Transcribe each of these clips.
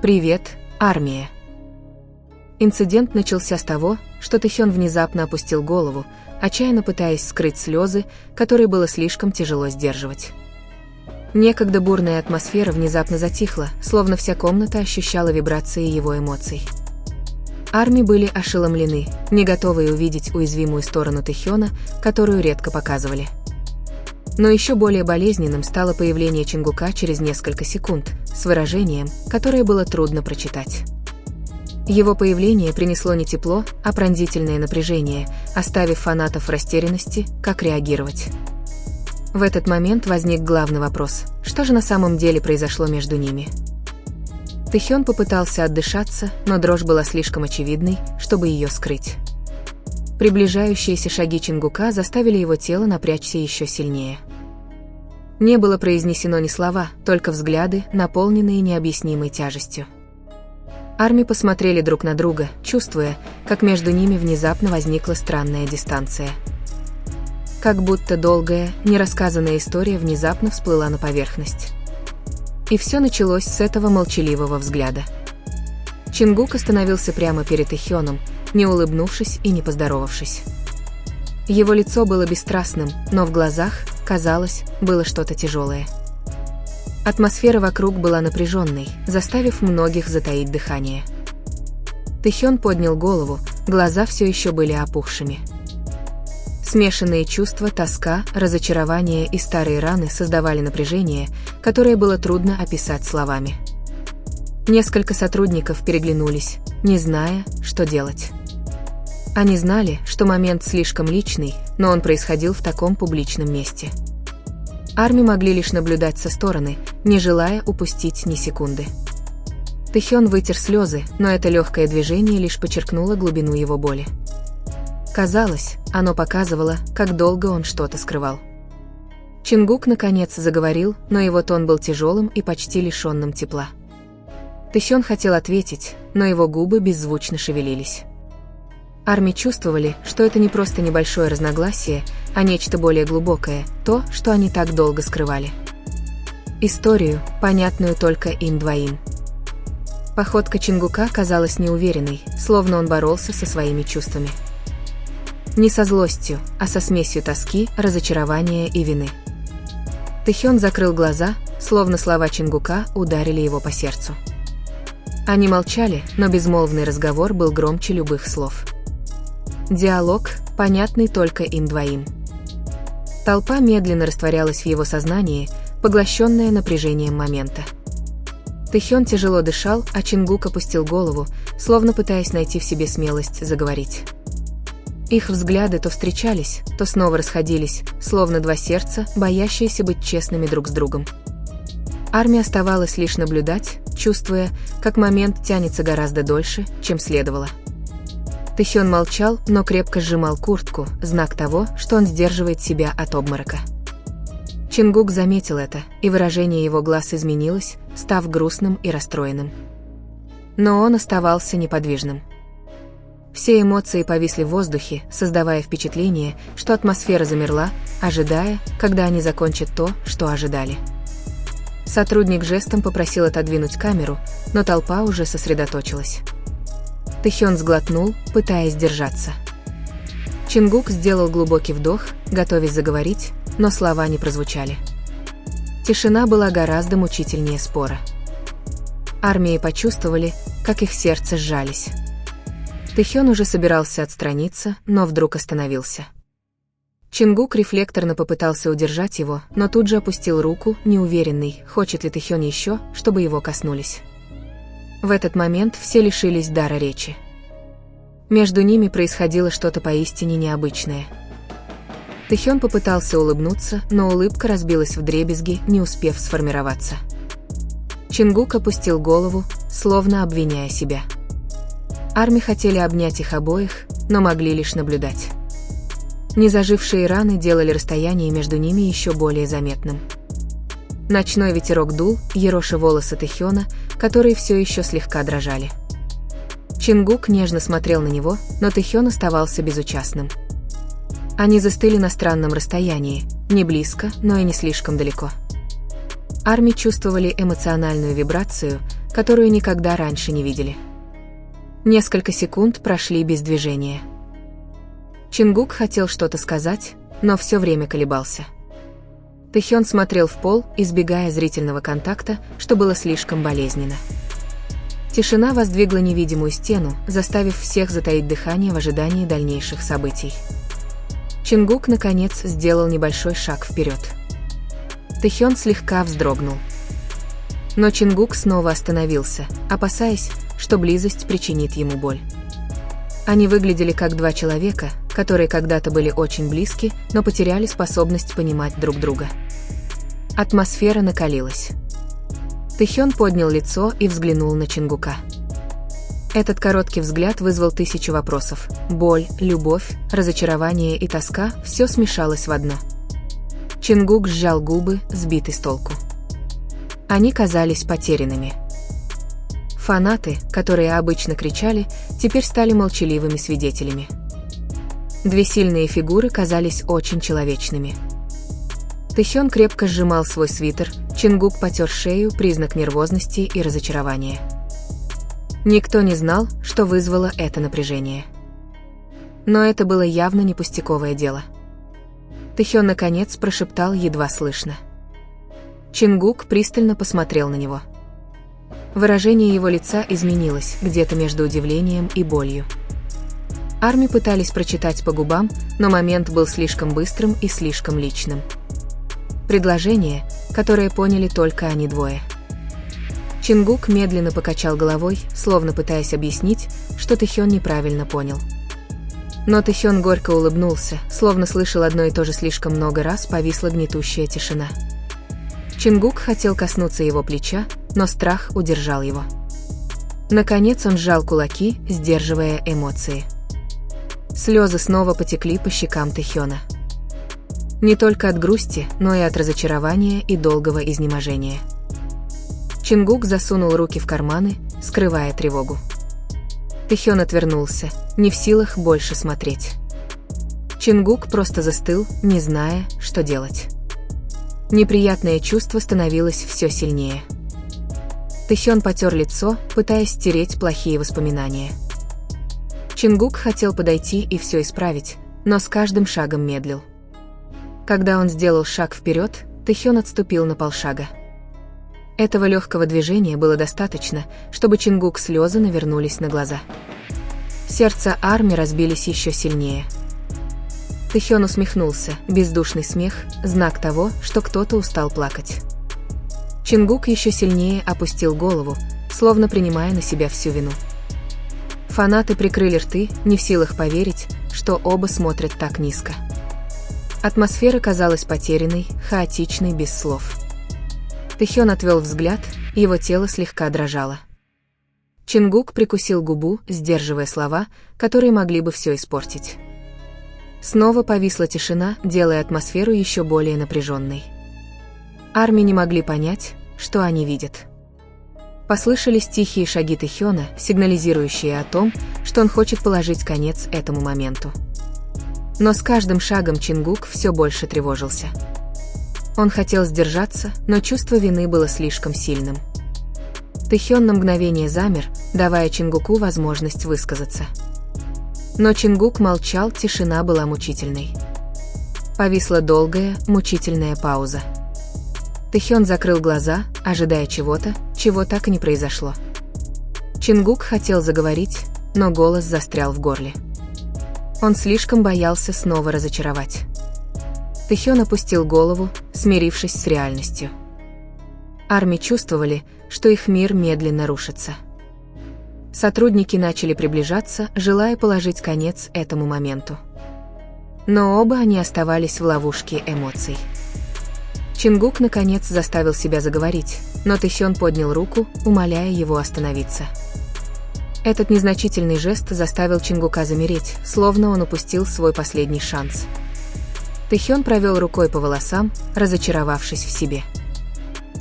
Привет, армия. Инцидент начался с того, что Тэхён внезапно опустил голову, отчаянно пытаясь скрыть слезы, которые было слишком тяжело сдерживать. Некогда бурная атмосфера внезапно затихла, словно вся комната ощущала вибрации его эмоций. Арми были ошеломлены, не готовые увидеть уязвимую сторону Тэхёна, которую редко показывали. Но еще более болезненным стало появление Чингука через несколько секунд, с выражением, которое было трудно прочитать. Его появление принесло не тепло, а пронзительное напряжение, оставив фанатов в растерянности, как реагировать. В этот момент возник главный вопрос: что же на самом деле произошло между ними? Тэхён попытался отдышаться, но дрожь была слишком очевидной, чтобы ее скрыть. Приближающиеся шаги Чингука заставили его тело напрячься еще сильнее. Не было произнесено ни слова, только взгляды, наполненные необъяснимой тяжестью. Арми посмотрели друг на друга, чувствуя, как между ними внезапно возникла странная дистанция. Как будто долгая, нерассказанная история внезапно всплыла на поверхность. И все началось с этого молчаливого взгляда. Чингук остановился прямо перед Тэхёном, не улыбнувшись и не поздоровавшись. Его лицо было бесстрастным, но в глазах, казалось, было что-то тяжелое. Атмосфера вокруг была напряженной, заставив многих затаить дыхание. Тэхён поднял голову, глаза все еще были опухшими. Смешанные чувства, тоска, разочарование и старые раны создавали напряжение, которое было трудно описать словами. Несколько сотрудников переглянулись, не зная, что делать. Они знали, что момент слишком личный, но он происходил в таком публичном месте. Арми могли лишь наблюдать со стороны, не желая упустить ни секунды. Тэхён вытер слезы, но это легкое движение лишь подчеркнуло глубину его боли. Казалось, оно показывало, как долго он что-то скрывал. Чингук наконец заговорил, но его тон был тяжелым и почти лишенным тепла. Тэхён хотел ответить, но его губы беззвучно шевелились. Арми чувствовали, что это не просто небольшое разногласие, а нечто более глубокое, то, что они так долго скрывали. Историю, понятную только им двоим. Походка Чингука казалась неуверенной, словно он боролся со своими чувствами. Не со злостью, а со смесью тоски, разочарования и вины. Тэхён закрыл глаза, словно слова Чингука ударили его по сердцу. Они молчали, но безмолвный разговор был громче любых слов. Диалог, понятный только им двоим. Толпа медленно растворялась в его сознании, поглощенная напряжением момента. Тэхён тяжело дышал, а Чингук опустил голову, словно пытаясь найти в себе смелость заговорить. Их взгляды то встречались, то снова расходились, словно два сердца, боящиеся быть честными друг с другом. Армии оставалось лишь наблюдать, чувствуя, как момент тянется гораздо дольше, чем следовало. Тэхён молчал, но крепко сжимал куртку, знак того, что он сдерживает себя от обморока. Чингук заметил это, и выражение его глаз изменилось, став грустным и расстроенным. Но он оставался неподвижным. Все эмоции повисли в воздухе, создавая впечатление, что атмосфера замерла, ожидая, когда они закончат то, что ожидали. Сотрудник жестом попросил отодвинуть камеру, но толпа уже сосредоточилась. Тэхён сглотнул, пытаясь держаться. Чингук сделал глубокий вдох, готовясь заговорить, но слова не прозвучали. Тишина была гораздо мучительнее спора. Армии почувствовали, как их сердца сжались. Тэхён уже собирался отстраниться, но вдруг остановился. Чингук рефлекторно попытался удержать его, но тут же опустил руку, неуверенный, хочет ли Тэхён еще, чтобы его коснулись. В этот момент все лишились дара речи. Между ними происходило что-то поистине необычное. Тэхён попытался улыбнуться, но улыбка разбилась вдребезги, не успев сформироваться. Чингук опустил голову, словно обвиняя себя. Арми хотели обнять их обоих, но могли лишь наблюдать. Незажившие раны делали расстояние между ними еще более заметным. Ночной ветерок дул, ероша волосы Тэхёна, которые все еще слегка дрожали. Чингук нежно смотрел на него, но Тэхён оставался безучастным. Они застыли на странном расстоянии, не близко, но и не слишком далеко. Арми чувствовали эмоциональную вибрацию, которую никогда раньше не видели. Несколько секунд прошли без движения. Чингук хотел что-то сказать, но все время колебался. Тэхён смотрел в пол, избегая зрительного контакта, что было слишком болезненно. Тишина воздвигла невидимую стену, заставив всех затаить дыхание в ожидании дальнейших событий. Чингук, наконец, сделал небольшой шаг вперед. Тэхён слегка вздрогнул. Но Чингук снова остановился, опасаясь, что близость причинит ему боль. Они выглядели как два человека, которые когда-то были очень близки, но потеряли способность понимать друг друга. Атмосфера накалилась. Тэхён поднял лицо и взглянул на Чингука. Этот короткий взгляд вызвал тысячу вопросов. Боль, любовь, разочарование и тоска – все смешалось в одно. Чингук сжал губы, сбитый с толку. Они казались потерянными. Фанаты, которые обычно кричали, теперь стали молчаливыми свидетелями. Две сильные фигуры казались очень человечными. Тэхён крепко сжимал свой свитер, Чингук потер шею, признак нервозности и разочарования. Никто не знал, что вызвало это напряжение. Но это было явно не пустяковое дело. Тэхён наконец прошептал едва слышно. Чингук пристально посмотрел на него. Выражение его лица изменилось, где-то между удивлением и болью. Арми пытались прочитать по губам, но момент был слишком быстрым и слишком личным. Предложение, которое поняли только они двое. Чингук медленно покачал головой, словно пытаясь объяснить, что Тэхён неправильно понял. Но Тэхён горько улыбнулся, словно слышал одно и то же слишком много раз, повисла гнетущая тишина. Чингук хотел коснуться его плеча, но страх удержал его. Наконец он сжал кулаки, сдерживая эмоции. Слезы снова потекли по щекам Тэхёна. Не только от грусти, но и от разочарования и долгого изнеможения. Чингук засунул руки в карманы, скрывая тревогу. Тэхён отвернулся, не в силах больше смотреть. Чингук просто застыл, не зная, что делать. Неприятное чувство становилось все сильнее. Тэхён потер лицо, пытаясь стереть плохие воспоминания. Чингук хотел подойти и все исправить, но с каждым шагом медлил. Когда он сделал шаг вперед, Тэхён отступил на полшага. Этого легкого движения было достаточно, чтобы Чингук слезы навернулись на глаза. Сердца Арми разбились еще сильнее. Тэхён усмехнулся, бездушный смех – знак того, что кто-то устал плакать. Чингук еще сильнее опустил голову, словно принимая на себя всю вину. Фанаты прикрыли рты, не в силах поверить, что оба смотрят так низко. Атмосфера казалась потерянной, хаотичной, без слов. Тэхён отвел взгляд, его тело слегка дрожало. Чингук прикусил губу, сдерживая слова, которые могли бы все испортить. Снова повисла тишина, делая атмосферу еще более напряженной. Арми не могли понять, что они видят. Послышались тихие шаги Тэхёна, сигнализирующие о том, что он хочет положить конец этому моменту. Но с каждым шагом Чингук все больше тревожился. Он хотел сдержаться, но чувство вины было слишком сильным. Тэхён на мгновение замер, давая Чингуку возможность высказаться. Но Чингук молчал, тишина была мучительной. Повисла долгая, мучительная пауза. Тэхён закрыл глаза, ожидая чего-то, чего так и не произошло. Чингук хотел заговорить, но голос застрял в горле. Он слишком боялся снова разочаровать. Тэхён опустил голову, смирившись с реальностью. Арми чувствовали, что их мир медленно рушится. Сотрудники начали приближаться, желая положить конец этому моменту. Но оба они оставались в ловушке эмоций. Чингук наконец заставил себя заговорить, но Тэхён поднял руку, умоляя его остановиться. Этот незначительный жест заставил Чингука замереть, словно он упустил свой последний шанс. Тэхён провел рукой по волосам, разочаровавшись в себе.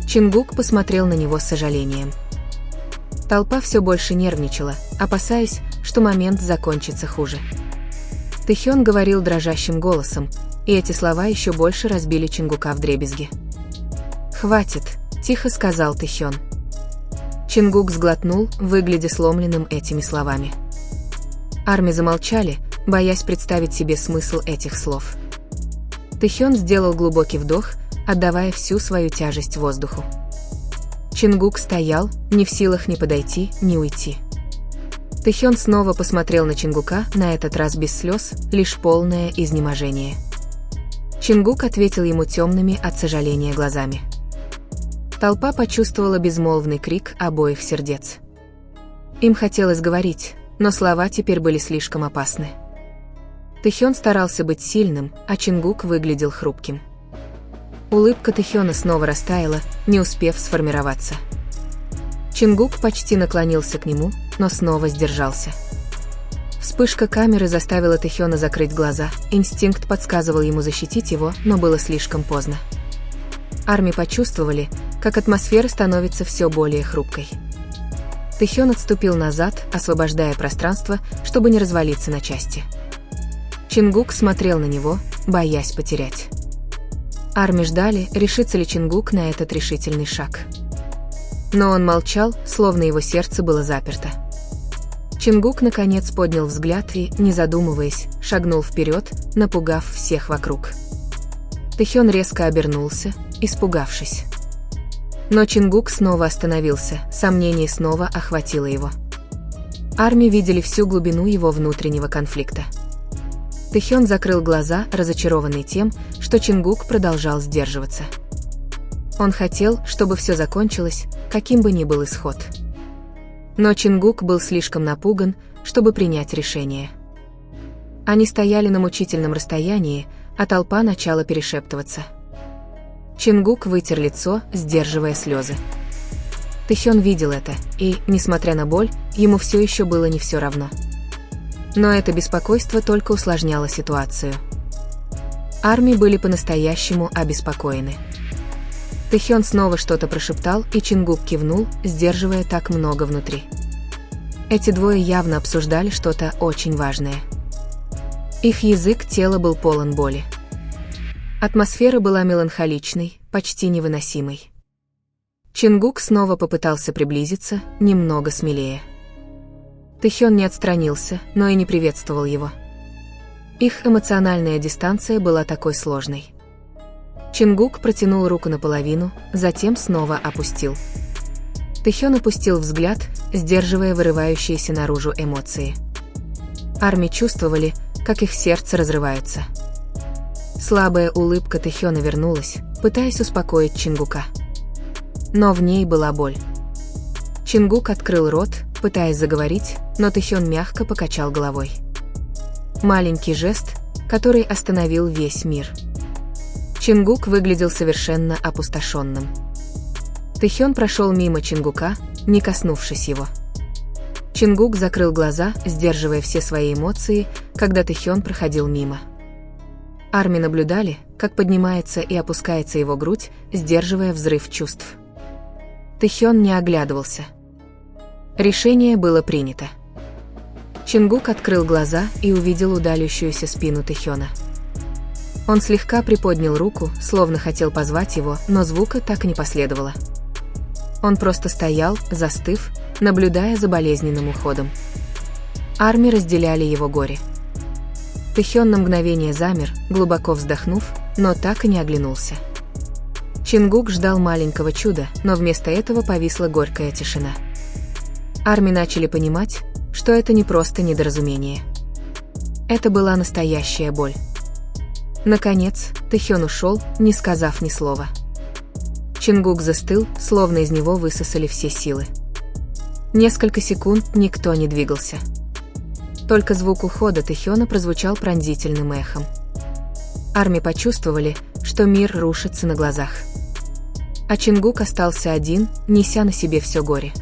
Чингук посмотрел на него с сожалением. Толпа все больше нервничала, опасаясь, что момент закончится хуже. Тэхён говорил дрожащим голосом, и эти слова еще больше разбили Чингука вдребезги. «Хватит», – тихо сказал Тэхён. Чингук сглотнул, выглядя сломленным этими словами. Арми замолчали, боясь представить себе смысл этих слов. Тэхён сделал глубокий вдох, отдавая всю свою тяжесть воздуху. Чингук стоял, не в силах ни подойти, ни уйти. Тэхён снова посмотрел на Чингука, на этот раз без слез, лишь полное изнеможение. Чингук ответил ему темными от сожаления глазами. Толпа почувствовала безмолвный крик обоих сердец. Им хотелось говорить, но слова теперь были слишком опасны. Тэхён старался быть сильным, а Чингук выглядел хрупким. Улыбка Тэхёна снова растаяла, не успев сформироваться. Чингук почти наклонился к нему, но снова сдержался. Вспышка камеры заставила Тэхёна закрыть глаза, инстинкт подсказывал ему защитить его, но было слишком поздно. Арми почувствовали, как атмосфера становится все более хрупкой. Тэхён отступил назад, освобождая пространство, чтобы не развалиться на части. Чингук смотрел на него, боясь потерять. Арми ждали, решится ли Чингук на этот решительный шаг. Но он молчал, словно его сердце было заперто. Чингук наконец поднял взгляд и, не задумываясь, шагнул вперед, напугав всех вокруг. Тэхён резко обернулся, испугавшись. Но Чингук снова остановился, сомнение снова охватило его. Арми видели всю глубину его внутреннего конфликта. Тэхён закрыл глаза, разочарованный тем, что Чингук продолжал сдерживаться. Он хотел, чтобы все закончилось, каким бы ни был исход. Но Чингук был слишком напуган, чтобы принять решение. Они стояли на мучительном расстоянии, а толпа начала перешептываться. Чингук вытер лицо, сдерживая слезы. Тэхён видел это, и, несмотря на боль, ему все еще было не все равно. Но это беспокойство только усложняло ситуацию. Арми были по-настоящему обеспокоены. Тэхён снова что-то прошептал, и Чингук кивнул, сдерживая так много внутри. Эти двое явно обсуждали что-то очень важное. Их язык тела был полон боли. Атмосфера была меланхоличной, почти невыносимой. Чингук снова попытался приблизиться, немного смелее. Тэхён не отстранился, но и не приветствовал его. Их эмоциональная дистанция была такой сложной. Чингук протянул руку наполовину, затем снова опустил. Тэхён опустил взгляд, сдерживая вырывающиеся наружу эмоции. Арми чувствовали, как их сердце разрывается. Слабая улыбка Тэхёна вернулась, пытаясь успокоить Чингука. Но в ней была боль. Чингук открыл рот, пытаясь заговорить, но Тэхён мягко покачал головой. Маленький жест, который остановил весь мир. Чингук выглядел совершенно опустошенным. Тэхён прошел мимо Чингука, не коснувшись его. Чингук закрыл глаза, сдерживая все свои эмоции, когда Тэхён проходил мимо. Арми наблюдали, как поднимается и опускается его грудь, сдерживая взрыв чувств. Тэхён не оглядывался. Решение было принято. Чингук открыл глаза и увидел удаляющуюся спину Тэхёна. Он слегка приподнял руку, словно хотел позвать его, но звука так и не последовало. Он просто стоял, застыв, наблюдая за болезненным уходом. Арми разделяли его горе. Тэхён на мгновение замер, глубоко вздохнув, но так и не оглянулся. Чингук ждал маленького чуда, но вместо этого повисла горькая тишина. Арми начали понимать, что это не просто недоразумение. Это была настоящая боль. Наконец, Тэхён ушел, не сказав ни слова. Чингук застыл, словно из него высосали все силы. Несколько секунд никто не двигался. Только звук ухода Тэхёна прозвучал пронзительным эхом. Арми почувствовали, что мир рушится на глазах. А Чингук остался один, неся на себе все горе.